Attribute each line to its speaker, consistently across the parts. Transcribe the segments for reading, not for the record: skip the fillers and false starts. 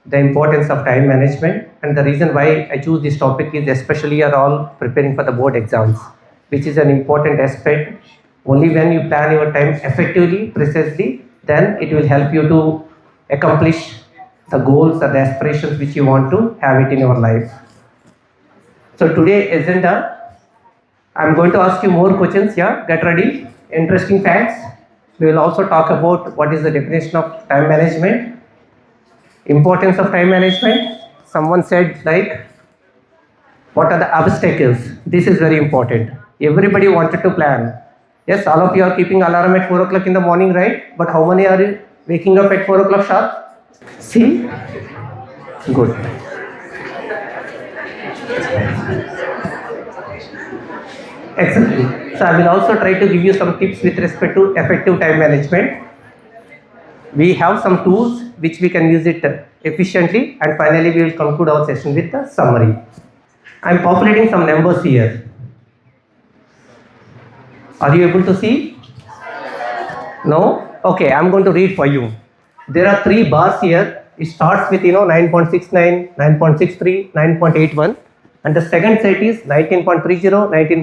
Speaker 1: the importance of time management, and the reason why I choose this topic is especially you are all preparing for the board exams, which is an important aspect. Only when you plan your time effectively, precisely, then it will help you to accomplish the goals or the aspirations which you want to have it in your life. So today agenda, I'm going to ask you more questions. Yeah, get ready. Interesting facts. We will also talk about what is the definition of time management, importance of time management. Someone said like, what are the obstacles? This is very important. Everybody wanted to plan. Yes, all of you are keeping alarm at 4 o'clock in the morning, right? But how many are waking up at 4 o'clock sharp? See? Good. Excellent. So I will also try to give you some tips with respect to effective time management. We have some tools which we can use it efficiently, and finally we will conclude our session with a summary. I am populating some numbers here. Are you able to see? No? Okay, I am going to read for you. There are 3 bars here. It starts with 9.69, 9.63, 9.81, and the second set is 19.30,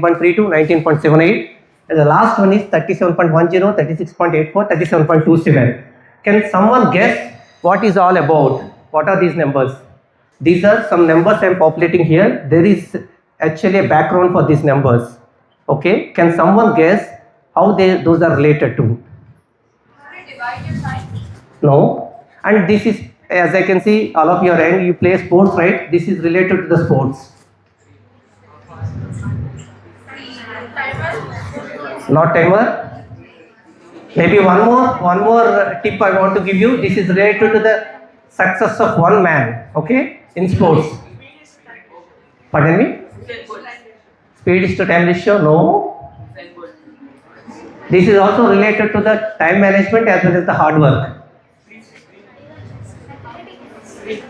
Speaker 1: 19.32, 19.78, and the last one is 37.10, 36.84, 37.27. Can someone guess what is all about? What are these numbers? These are some numbers I am populating here. There is actually a background for these numbers. Okay, can someone guess how those are related to? No. And this is, as I can see, all of you are young, you play sports, right? This is related to the sports. Not timer. Maybe one more tip I want to give you. This is related to the success of one man, okay, in sports. Pardon me? Speed is to time ratio? No. This is also related to the time management as well as the hard work.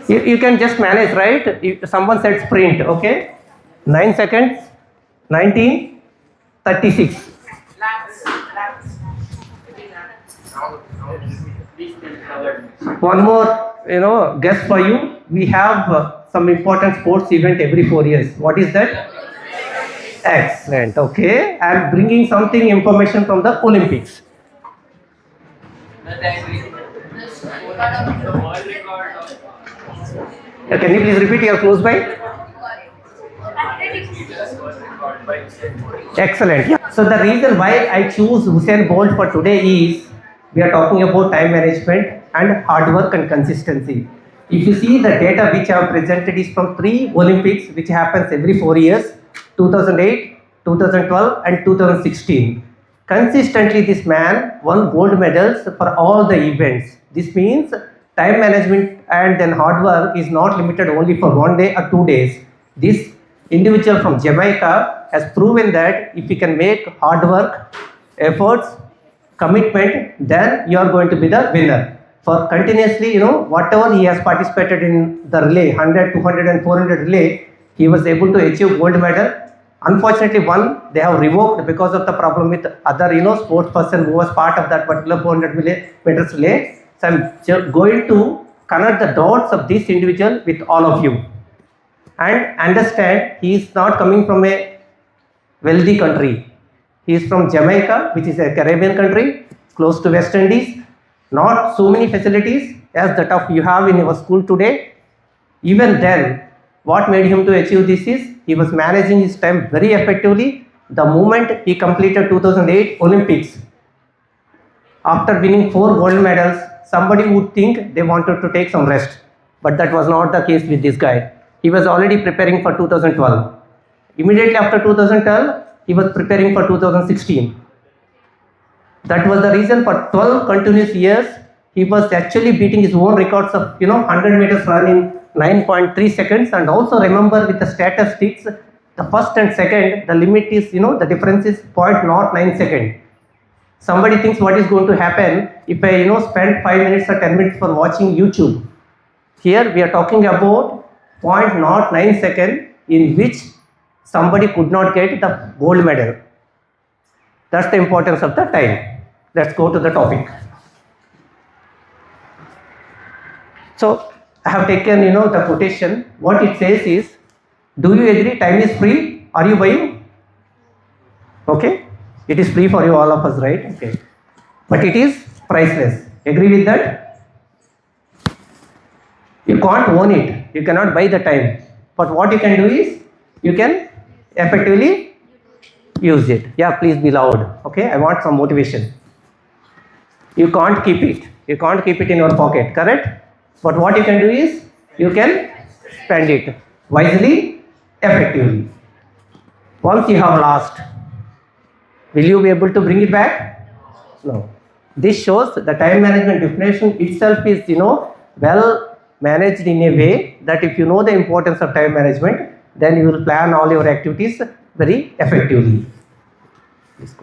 Speaker 1: You can just manage, right? Someone said sprint, okay? 9 seconds, 19, 36. One more, guess for you. We have some important sports event every 4 years. What is that? Excellent. Okay, I am bringing something information from the Olympics. Can you please repeat? You are close by. Excellent. Yeah. So the reason why I choose Usain Bolt for today is we are talking about time management and hard work and consistency. If you see the data which I have presented is from 3 Olympics which happens every 4 years, 2008, 2012 and 2016. Consistently this man won gold medals for all the events. This means time management and then hard work is not limited only for 1 day or 2 days. This individual from Jamaica has proven that if you can make hard work, efforts, commitment, then you are going to be the winner. For continuously, whatever he has participated in the relay, 100, 200 and 400 relay, he was able to achieve gold medal. Unfortunately, one they have revoked because of the problem with other, sports person who was part of that particular 400 meters relay. So I'm going to connect the dots of this individual with all of you and understand he is not coming from a wealthy country. He is from Jamaica, which is a Caribbean country, close to West Indies. Not so many facilities as that of you have in your school today. Even then, what made him to achieve this is he was managing his time very effectively. The moment he completed 2008 Olympics, after winning 4 gold medals, somebody would think they wanted to take some rest. But that was not the case with this guy. He was already preparing for 2012. Immediately after 2012, he was preparing for 2016. That was the reason for 12 continuous years, he was actually beating his own records of 100 meters run in 9.3 seconds. And also remember with the statistics, the first and second, the limit is, the difference is 0.09 second. Somebody thinks what is going to happen if I, spend 5 minutes or 10 minutes for watching YouTube. Here we are talking about 0.09 second in which somebody could not get the gold medal. That's the importance of the time. Let's go to the topic. So I have taken, the quotation. What it says is, do you agree time is free? Are you buying? Okay. It is free for you, all of us, right? Okay. But it is priceless. Agree with that? You can't own it. You cannot buy the time. But what you can do is, you can effectively use it. Yeah, please be loud. Okay, I want some motivation. You can't keep it. You can't keep it in your pocket, correct? But what you can do is, you can spend it wisely, effectively. Once you have lost, will you be able to bring it back? No. This shows the time management definition itself is, well managed in a way that if you know the importance of time management, then you will plan all your activities very effectively. Yes.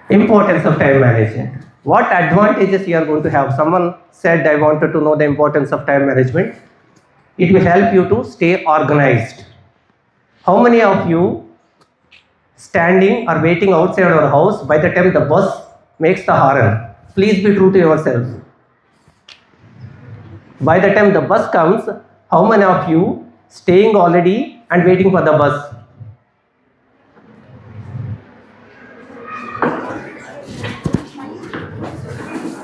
Speaker 1: Importance of time management. What advantages you are going to have? Someone said, I wanted to know the importance of time management. It will help you to stay organized. How many of you standing or waiting outside your house by the time the bus makes the horn? Please be true to yourself. By the time the bus comes, how many of you staying already and waiting for the bus?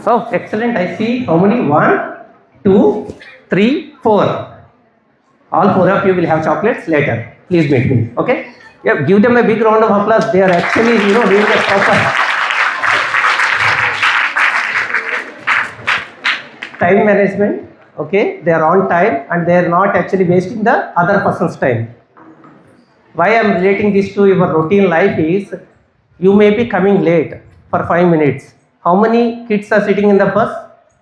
Speaker 1: Oh, excellent. I see how many? 1, 2, 3, 4. All 4 of you will have chocolates later. Please meet me. Okay? Yeah, give them a big round of applause. They are actually, doing the proper time management. Okay? They are on time and they are not actually wasting the other person's time. Why I am relating this to your routine life is, you may be coming late for 5 minutes. How many kids are sitting in the bus?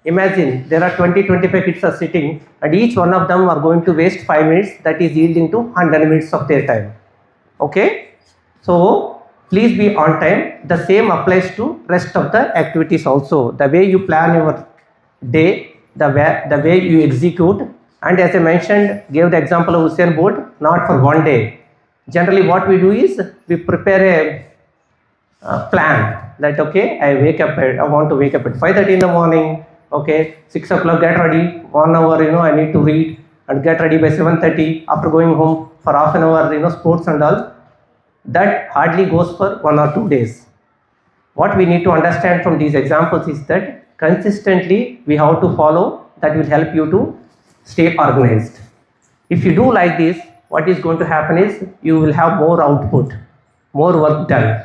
Speaker 1: Imagine there are 20-25 kids are sitting and each one of them are going to waste 5 minutes, that is yielding to 100 minutes of their time. Okay? So please be on time. The same applies to rest of the activities also. The way you plan your day, the way you execute, and as I mentioned, gave the example of Usain Bolt, not for one day. Generally what we do is, we prepare a plan that, okay, I want to wake up at 5:30 in the morning, okay, 6 o'clock get ready, 1 hour, I need to read and get ready by 7:30, after going home for half an hour, sports and all. That hardly goes for 1 or 2 days. What we need to understand from these examples is that consistently we have to follow, that will help you to stay organized. If you do like this, what is going to happen is, you will have more output, more work done.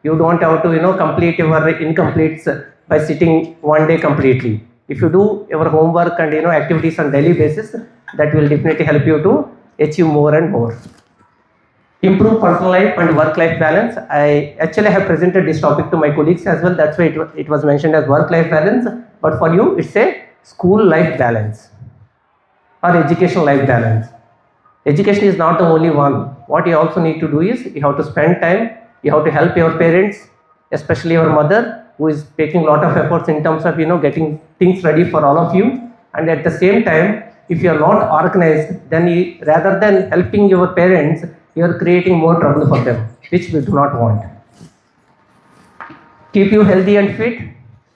Speaker 1: You don't have to, complete your incompletes by sitting one day completely. If you do your homework and, activities on daily basis, that will definitely help you to achieve more and more. Improve personal life and work-life balance. I actually have presented this topic to my colleagues as well. That's why it was mentioned as work-life balance. But for you, it's a school-life balance or educational life balance. Education is not the only one. What you also need to do is, you have to spend time, you have to help your parents, especially your mother, who is taking a lot of efforts in terms of, getting things ready for all of you. And at the same time, if you are not organized, then rather than helping your parents, you are creating more trouble for them, which we do not want. Keep you healthy and fit.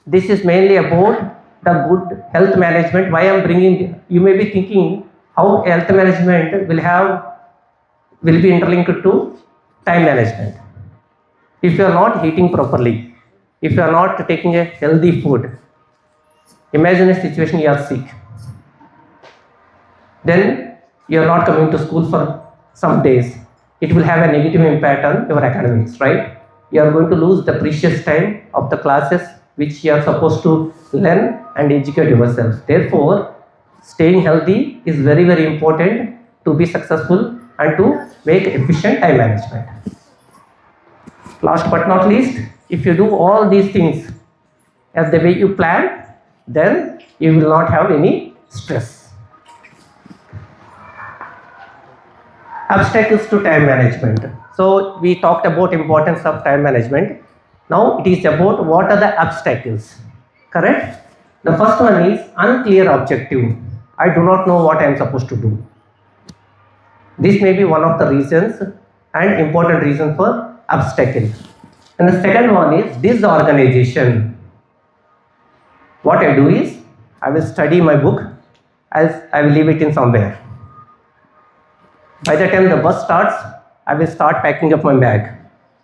Speaker 1: This is mainly about the good health management. Why I am bringing, you may be thinking, how health management will be interlinked to time management. If you are not eating properly, if you are not taking a healthy food, imagine a situation you are sick. Then you are not coming to school for some days. It will have a negative impact on your academics, right? You are going to lose the precious time of the classes which you are supposed to learn and educate yourself. Therefore, staying healthy is very, very important to be successful and to make efficient time management. Last but not least, if you do all these things as the way you plan, then you will not have any stress. Obstacles to time management. So we talked about importance of time management. Now it is about what are the obstacles, correct? The first one is unclear objective. I do not know what I am supposed to do. This may be one of the reasons and important reason for obstacle. And the second one is disorganization. What I do is, I will study my book as I will leave it in somewhere. By the time the bus starts, I will start packing up my bag.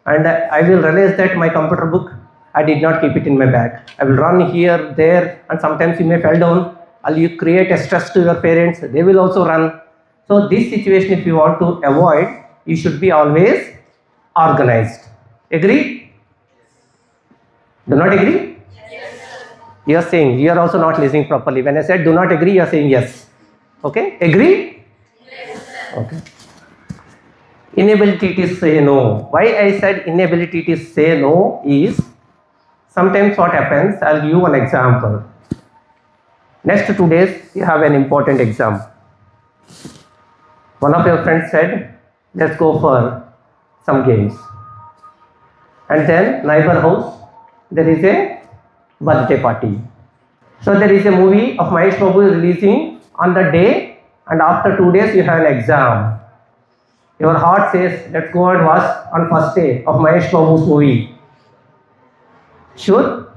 Speaker 1: And I will realize that my computer book, I did not keep it in my bag. I will run here, there, and sometimes you may fall down, or you create a stress to your parents, they will also run. So this situation, if you want to avoid, you should be always organized. Agree? Do not agree? You are saying, you are also not listening properly. When I said do not agree, you are saying yes. Okay? Agree? Okay. Inability to say no. Why I said inability to say no is, sometimes what happens, I'll give you one example. Next 2 days, you have an important exam. One of your friends said, let's go for some games. And then, neighbor house, there is a birthday party. So there is a movie of Mahesh Babu releasing on the day, and after 2 days you have an exam. Your heart says, let's go and watch on first day of Mahesh Babu's movie. Sure?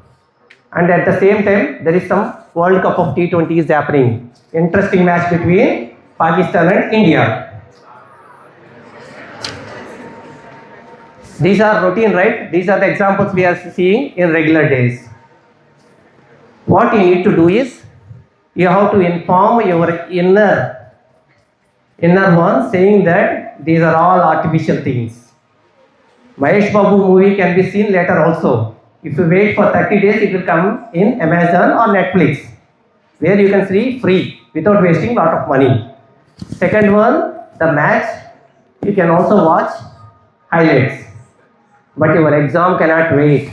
Speaker 1: And at the same time, there is some World Cup of T20 is happening. Interesting match between Pakistan and India. These are routine, right? These are the examples we are seeing in regular days. What you need to do is, you have to inform your inner one, saying that these are all artificial things. Mahesh Babu movie can be seen later also. If you wait for 30 days, it will come in Amazon or Netflix, where you can see free without wasting lot of money. Second one, the match, you can also watch highlights. But your exam cannot wait.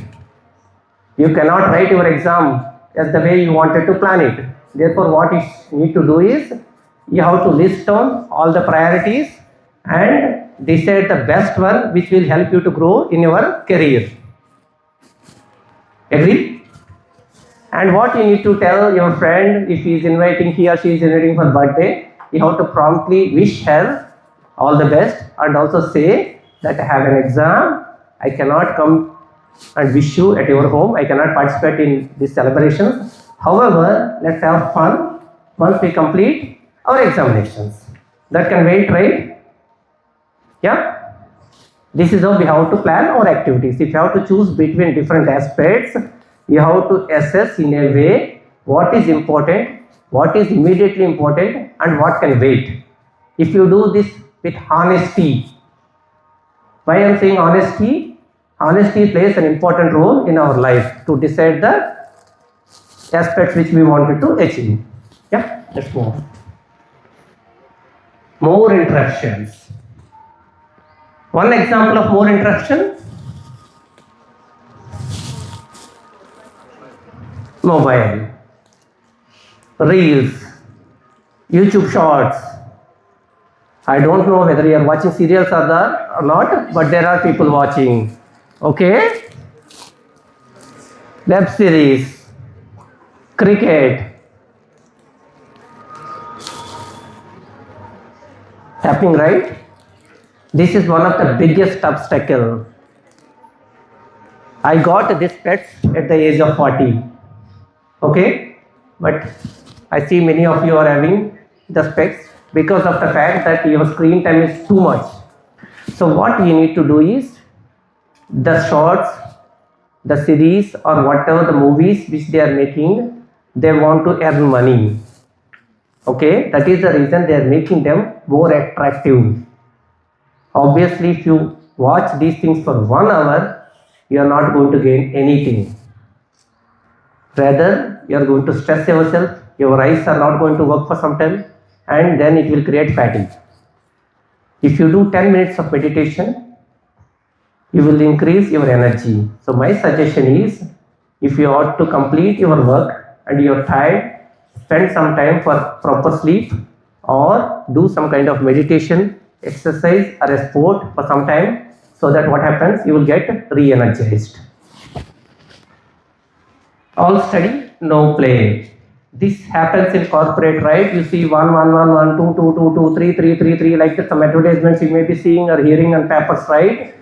Speaker 1: You cannot write your exam as the way you wanted to plan it. Therefore, what you need to do is, you have to list down all the priorities and decide the best one which will help you to grow in your career. Agree? And what you need to tell your friend, if he or she is inviting for birthday, you have to promptly wish her all the best and also say that I have an exam, I cannot come and wish you at your home, I cannot participate in this celebration. However, let's have fun once we complete our examinations. That can wait, right? Yeah? This is how we have to plan our activities. If you have to choose between different aspects, you have to assess in a way what is important, what is immediately important, and what can wait. If you do this with honesty, why I am saying honesty? Honesty plays an important role in our life to decide the aspects which we wanted to achieve. Yeah, let's move on. More interruptions. One example of more interruption, mobile, reels, YouTube shorts. I don't know whether you are watching serials or not, but there are people watching. Okay? Web series, cricket. Happening, right? This is one of the biggest obstacles. I got this pets at the age of 40. Okay? But I see many of you are having the specs because of the fact that your screen time is too much. So what you need to do is, the shorts, the series, or whatever the movies which they are making, they want to earn money. Okay? That is the reason they are making them more attractive. Obviously, if you watch these things for 1 hour, you are not going to gain anything. Rather, you are going to stress yourself, your eyes are not going to work for some time, and then it will create fatigue. If you do 10 minutes of meditation, you will increase your energy. So my suggestion is, if you ought to complete your work and you are tired, spend some time for proper sleep or do some kind of meditation, exercise or a sport for some time, so that what happens, you will get re-energized. All study, no play. This happens in corporate, right? You see 1, 1, 1, 1, 2, 2, 2, 2, 3, 3, 3, 3, like that. Some advertisements you may be seeing or hearing on papers, right?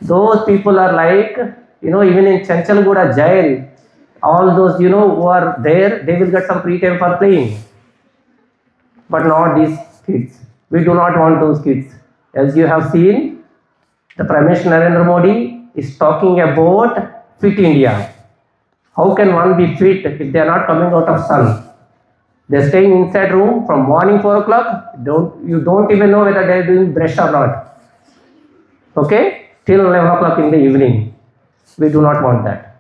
Speaker 1: Those people are like, even in Chanchalguda jail, all those who are there, they will get some free time for playing, but not these kids. We do not want those kids. As you have seen, the Prime Minister Narendra Modi is talking about fit India. How can one be fit if they are not coming out of sun? They are staying inside room from morning 4 o'clock. You don't even know whether they are doing brush or not. Okay, till 11 o'clock in the evening. We do not want that.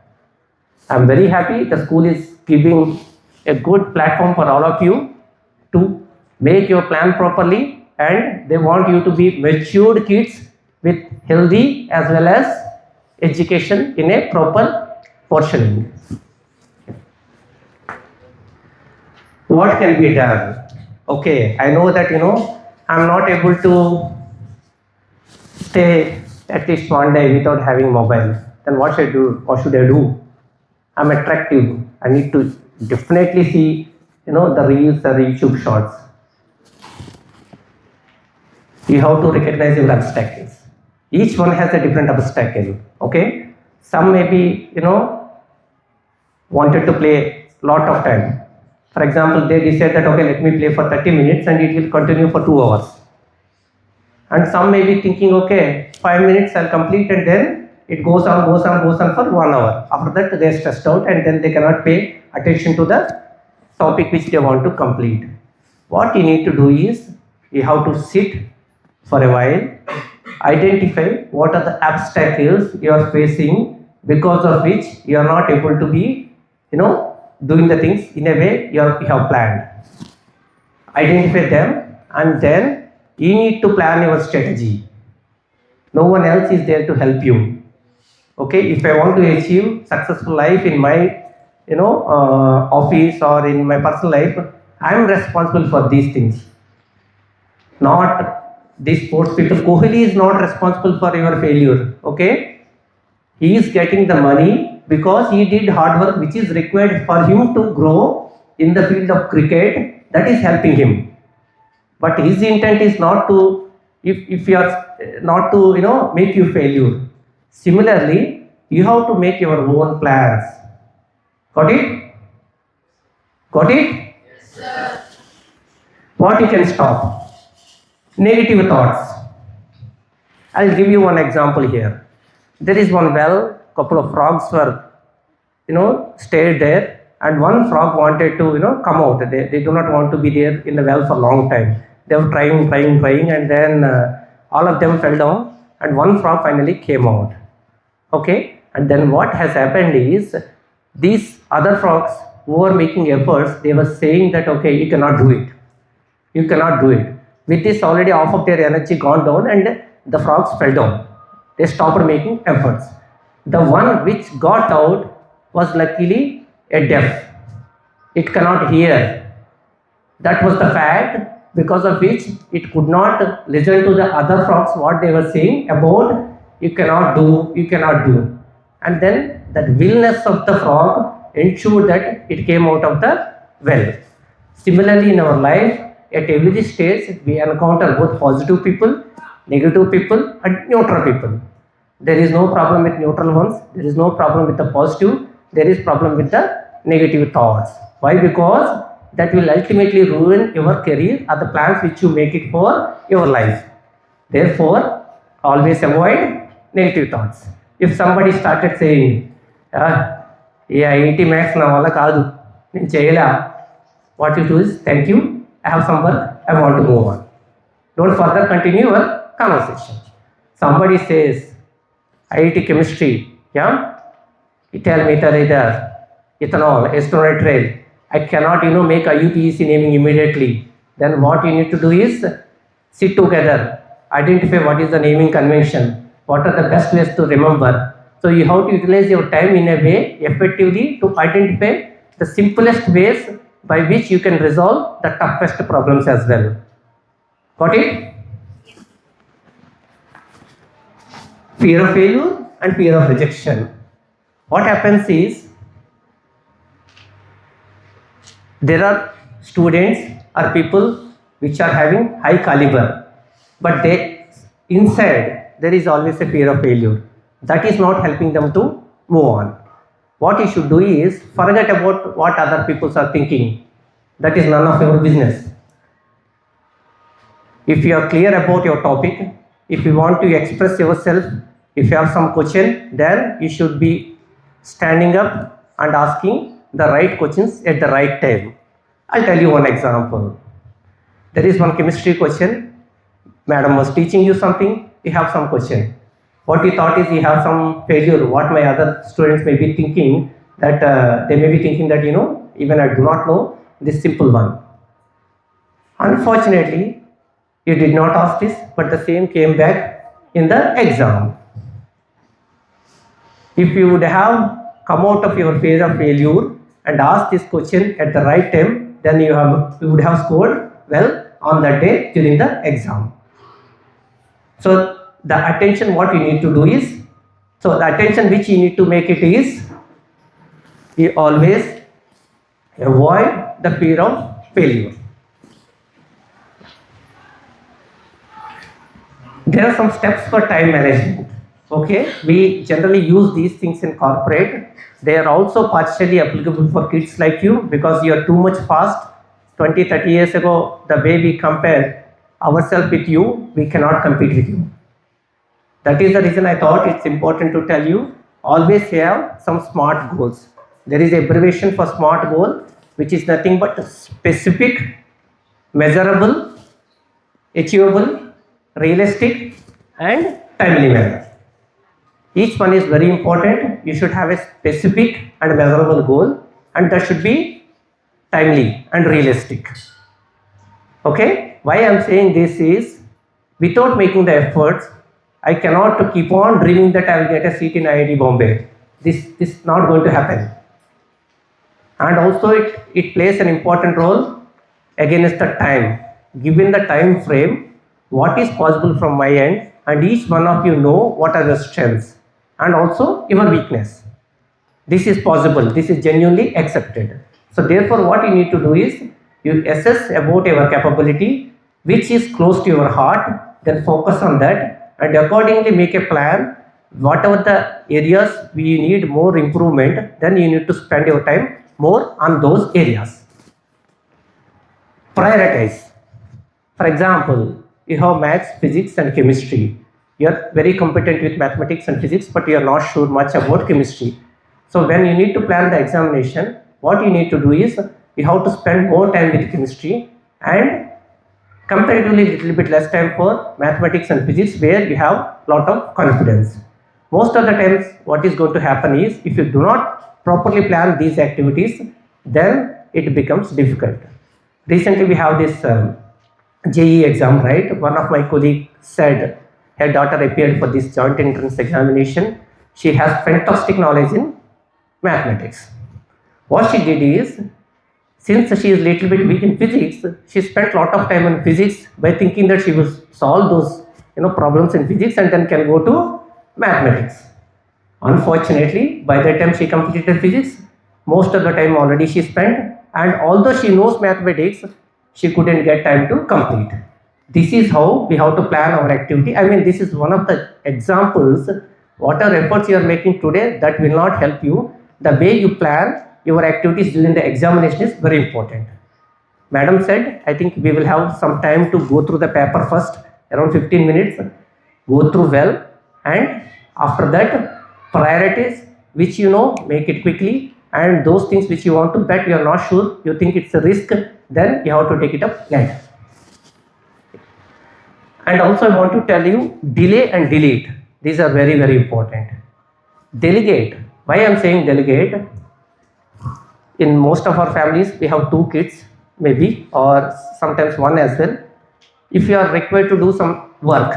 Speaker 1: I am very happy the school is giving a good platform for all of you to make your plan properly, and they want you to be matured kids with healthy as well as education in a proper portioning. What can be done? Okay, I know that I'm not able to stay at least one day without having mobile. Then what should I do? What should I do? I'm attractive. I need to definitely see the reels or YouTube shorts. You have to recognize your obstacles. Each one has a different obstacle. Okay, some maybe wanted to play lot of time. For example, they decide that okay, let me play for 30 minutes and it will continue for 2 hours. And some may be thinking, okay, 5 minutes I'll complete, and then it goes on for 1 hour. After that they are stressed out and then they cannot pay attention to the topic which they want to complete. What you need to do is, you have to sit for a while, identify what are the obstacles you are facing because of which you are not able to be doing the things in a way you have planned. Identify them, and then you need to plan your strategy. No one else is there to help you. Okay, if I want to achieve successful life in my office or in my personal life, I am responsible for these things, not these sports people. Kohli is not responsible for your failure. Okay, he is getting the money because he did hard work which is required for him to grow in the field of cricket. That is helping him, but his intent is not to, if you are not to make you failure. Similarly, you have to make your own plans. Got it? Got it?
Speaker 2: Yes, sir.
Speaker 1: What you can stop? Negative thoughts. I'll give you one example here. There is one well, couple of frogs were stayed there, and one frog wanted to come out. They do not want to be there in the well for a long time. They were trying, and then all of them fell down, and one frog finally came out. Okay, and then what has happened is, these other frogs who were making efforts, they were saying that okay, you cannot do it, you cannot do it. With this, already half of their energy gone down, and the frogs fell down. They stopped making efforts. The one which got out was luckily a deaf. It cannot hear. That was the fact because of which it could not listen to the other frogs what they were saying about you cannot do, you cannot do. And then that willness of the frog ensured that it came out of the well. Similarly, in our life, at every stage, we encounter both positive people, negative people, and neutral people. There is no problem with neutral ones. There is no problem with the positive. There is problem with the negative thoughts. Why? Because that will ultimately ruin your career or the plans which you make it for your life. Therefore, always avoid negative thoughts. If somebody started saying, yeah, 80 max na wala kaadu, nen cheyala, what you do is, thank you, I have some work, I want to move on. Don't further continue your conversation. Somebody says, IIT chemistry, yeah, ethyl methyl ether, ethanol, acetonitrile, I cannot make IUPAC naming immediately. Then what you need to do is sit together, identify what is the naming convention, what are the best ways to remember. So you have to utilize your time in a way effectively to identify the simplest ways by which you can resolve the toughest problems as well. Got it? Fear of failure and fear of rejection. What happens is, there are students or people which are having high caliber, but inside there is always a fear of failure. That is not helping them to move on. what you should do is forget about what other people are thinking. That is none of your business. If you are clear about your topic, if you want to express yourself, if you have some question, then you should be standing up and asking the right questions at the right time. I'll tell you one example. There is one chemistry question. Madam was teaching you something, you have some question. What you thought is you have some failure. What my other students may be thinking, that they may be thinking that, even I do not know this simple one. Unfortunately, you did not ask this, but the same came back in the exam. If you would have come out of your phase of failure and asked this question at the right time, then you would have scored well on that day during the exam. So the attention what you need to do is, so the attention which you need to make it is, you always avoid the fear of failure. There are some steps for time management. Okay, we generally use these things in corporate. They are also partially applicable for kids like you because you are too much fast. 20-30 years ago, the way we compare ourselves with you, we cannot compete with you. That is the reason I thought it's important to tell you, always have some SMART goals. There is an abbreviation for SMART goal, which is nothing but specific, measurable, achievable, realistic and timely manner. Each one is very important. You should have a specific and measurable goal, and that should be timely and realistic. Okay, why I am saying this is, without making the efforts, I cannot keep on dreaming that I will get a seat in IIT Bombay. This is not going to happen. And also it plays an important role. Again, is the time. Given the time frame, what is possible from my end, and each one of you know what are the strengths and also your weakness. This is possible. This is genuinely accepted. So therefore, what you need to do is, you assess about your capability, which is close to your heart, then focus on that and accordingly make a plan. Whatever the areas we need more improvement, then you need to spend your time more on those areas. Prioritize. For example, you have maths, physics and chemistry. You are very competent with mathematics and physics, but you are not sure much about chemistry. So when you need to plan the examination, what you need to do is, you have to spend more time with chemistry and comparatively little bit less time for mathematics and physics, where you have lot of confidence. Most of the times what is going to happen is, if you do not properly plan these activities, then it becomes difficult. Recently we have this JEE exam, right? One of my colleagues said her daughter appeared for this joint entrance examination. She has fantastic knowledge in mathematics. What she did is, since she is little bit weak in physics, she spent lot of time in physics by thinking that she will solve those problems in physics and then can go to mathematics. Unfortunately, by the time she completed physics, most of the time already she spent, and although she knows mathematics, she couldn't get time to complete. This is how we have to plan our activity. I mean, this is one of the examples. Whatever efforts you are making today, that will not help you. The way you plan your activities during the examination is very important. Madam said, I think we will have some time to go through the paper first, around 15 minutes, go through well, and after that, priorities which make it quickly, and those things which you want to bet you are not sure, you think it's a risk, then you have to take it up later. And also I want to tell you, delay and delete. These are very, very important. Delegate. Why I am saying delegate? In most of our families, we have 2 kids, maybe, or sometimes 1 as well. If you are required to do some work,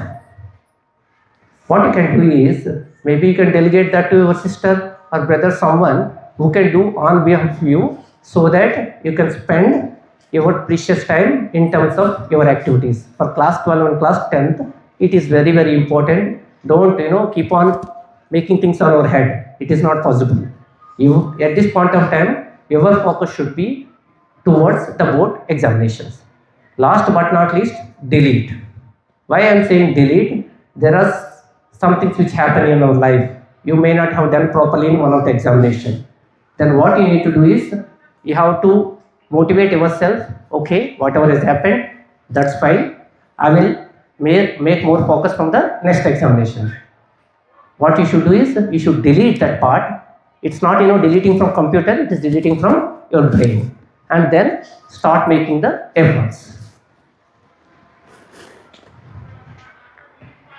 Speaker 1: what you can do is, maybe you can delegate that to your sister or brother, someone who can do on behalf of you, so that you can spend your precious time in terms of your activities. For class 12 and class 10th, it is very, very important. Don't keep on making things on your head. It is not possible. You, at this point of time, your focus should be towards the board examinations. Last but not least, delete. Why I am saying delete? There are some things which happen in our life. You may not have done properly in one of the examination. then what you need to do is you have to motivate yourself. Okay, whatever has happened, that's fine. I will make more focus from the next examination. What you should do is you should delete that part. It's not deleting from computer, it is deleting from your brain, and then start making the efforts.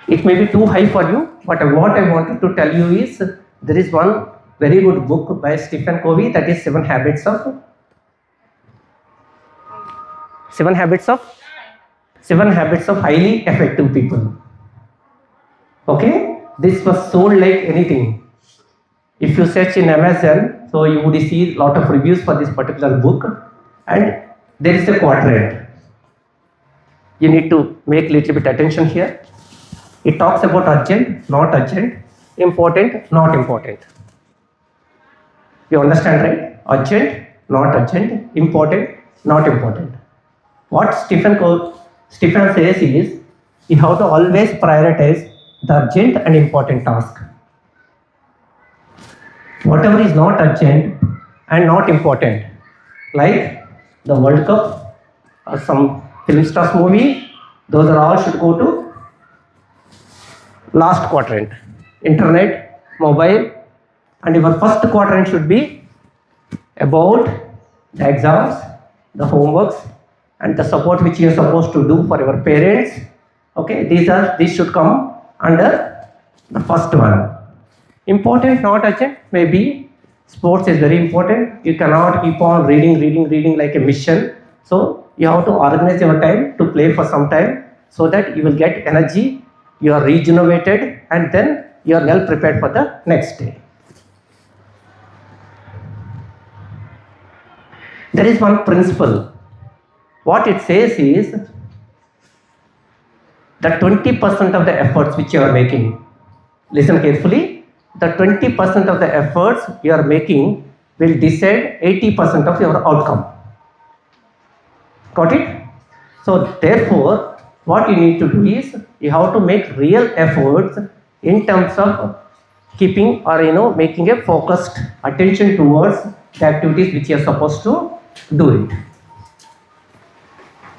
Speaker 1: It may be too high for you, but what I wanted to tell you is there is one very good book by Stephen Covey, that is Seven Habits of Highly Effective People. Okay, this was sold like anything. If you search in Amazon, so you would see a lot of reviews for this particular book, and there is a quadrant. You need to make little bit attention here. It talks about urgent, not urgent, important, not important. You understand, right? Urgent, not urgent, important, not important. What Stephen says is you have to always prioritize the urgent and important task. Whatever is not urgent and not important, like the World Cup or some film stars movie, those are all should go to last quadrant. Internet, mobile, and your first quadrant should be about the exams, the homeworks, and the support which you are supposed to do for your parents. Okay, these should come under the first one. Important, not urgent, maybe sports is very important. You cannot keep on reading like a mission. So you have to organize your time to play for some time so that you will get energy, you are regenerated, and then you are well prepared for the next day. There is one principle. What it says is that 20% of the efforts which you are making, listen carefully, the 20% of the efforts you are making will decide 80% of your outcome. Got it? So therefore, what you need to do is you have to make real efforts in terms of keeping or making a focused attention towards the activities which you are supposed to do it.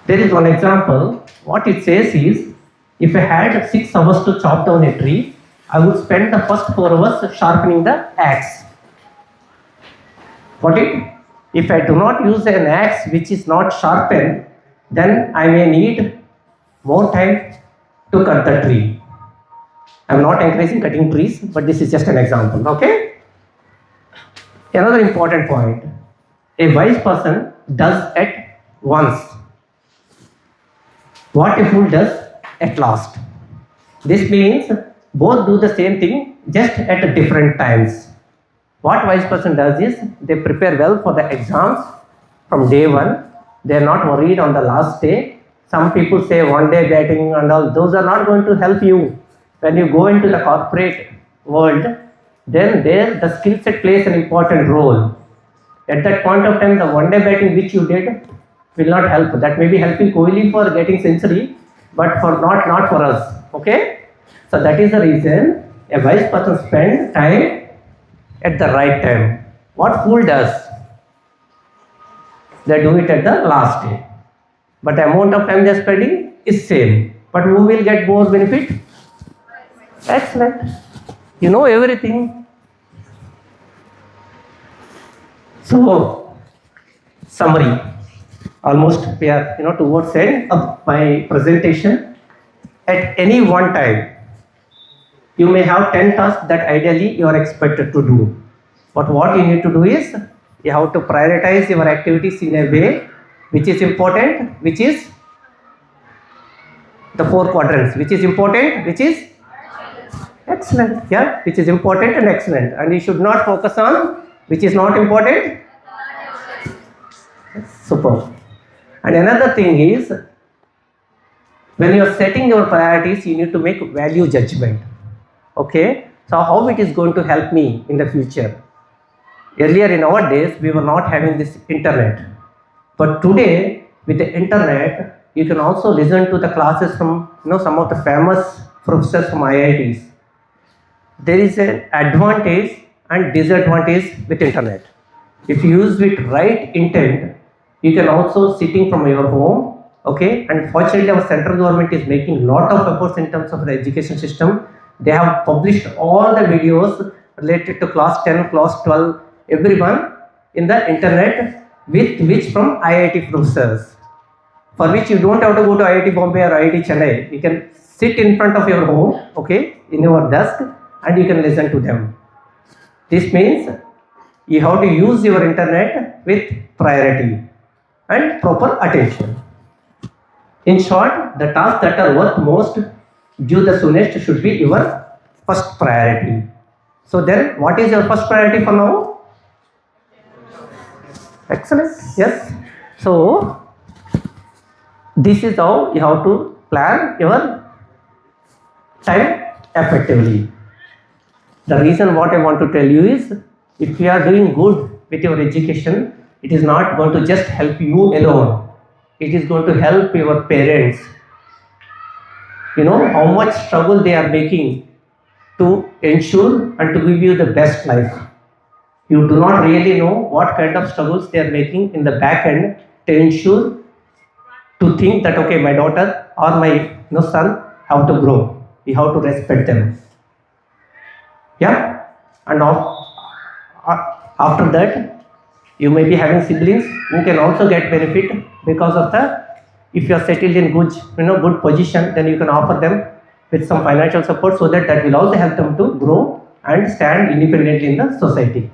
Speaker 1: There is one example. What it says is, if I had 6 hours to chop down a tree, I would spend the first 4 hours sharpening the axe. Got it? If I do not use an axe which is not sharpened, then I may need more time to cut the tree. I am not encouraging cutting trees, but this is just an example. Okay? Another important point. A wise person does at once what a fool does at last. This means both do the same thing, just at different times. What wise person does is they prepare well for the exams from day one. They are not worried on the last day. Some people say one day batting and all. Those are not going to help you. When you go into the corporate world, then there the skill set plays an important role. At that point of time, the one day batting which you did will not help. That may be helping Kohli for getting century, but for not for us. Okay? So that is the reason a wise person spends time at the right time. What fool does? They do it at the last day. But the amount of time they are spending is same. But who will get more benefit? Excellent. You know everything. So, summary. Almost we are towards the end of my presentation. At any one time, you may have 10 tasks that ideally you are expected to do. But what you need to do is, you have to prioritize your activities in a way which is important, which is the 4 quadrants, which is important, which is excellent, yeah, which is important and excellent. And you should not focus on which is not important. Superb. And another thing is, when you are setting your priorities, you need to make value judgment. Okay, so how it is going to help me in the future? Earlier in our days, we were not having this internet. But today, with the internet, you can also listen to the classes from some of the famous professors from IITs. There is an advantage and disadvantage with internet. If you use with right intent, you can also sitting from your home, okay? And fortunately, our central government is making lot of efforts in terms of the education system. They have published all the videos related to class 10, class 12, everyone in the internet, with which from IIT professors, for which you don't have to go to IIT Bombay or IIT Chennai. You can sit in front of your home, okay, in your desk, and you can listen to them. This means you have to use your internet with priority and proper attention. In short, the tasks that are worth most, due the soonest, should be your first priority. So then, what is your first priority for now? Excellent. Yes. So this is how you have to plan your time effectively. The reason what I want to tell you is, if you are doing good with your education, it is not going to just help you alone. It is going to help your parents. You know how much struggle they are making to ensure and to give you the best life. You do not really know what kind of struggles they are making in the back end to ensure, to think that okay, my daughter or my son have to grow. We have to respect them. Yeah, and after that, you may be having siblings who can also get benefit because of the, if you are settled in good, good position, then you can offer them with some financial support, so that will also help them to grow and stand independently in the society.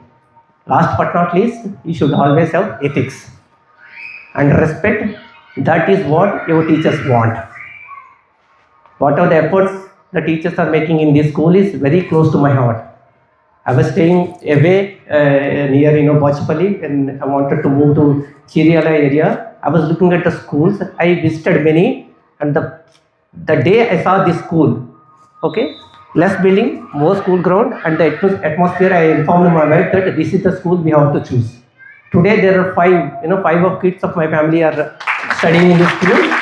Speaker 1: Last but not least, you should always have ethics and respect. That is what your teachers want. What are the efforts the teachers are making in this school is very close to my heart. I was staying away near Bachpally, and I wanted to move to Chiriala area. I was looking at the schools. I visited many, and the day I saw this school, okay, less building, more school ground, and the atmosphere, I informed my wife that this is the school we have to choose. Today there are five of kids of my family are studying in this school.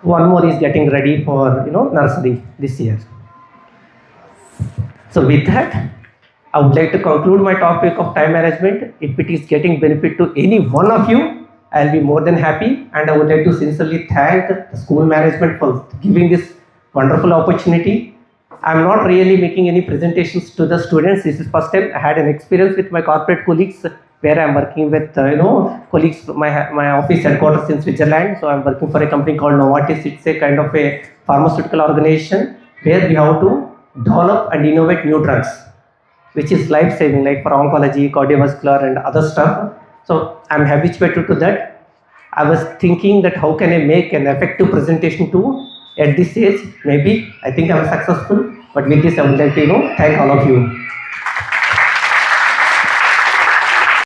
Speaker 1: One more is getting ready for nursery this year. So with that, I would like to conclude my topic of time management. If it is getting benefit to any one of you, I'll be more than happy, and I would like to sincerely thank the school management for giving this wonderful opportunity. I'm not really making any presentations to the students. This is first time I had an experience with my corporate colleagues, where I'm working with colleagues from my office headquarters in Switzerland. So I'm working for a company called Novartis. It's a kind of a pharmaceutical organization where we have to develop and innovate new drugs, which is life saving, like for oncology, cardiovascular, and other stuff. So I'm habituated to that. I was thinking that how can I make an effective presentation too at this age. Maybe I think I'm successful, but with this I would like to thank all of you.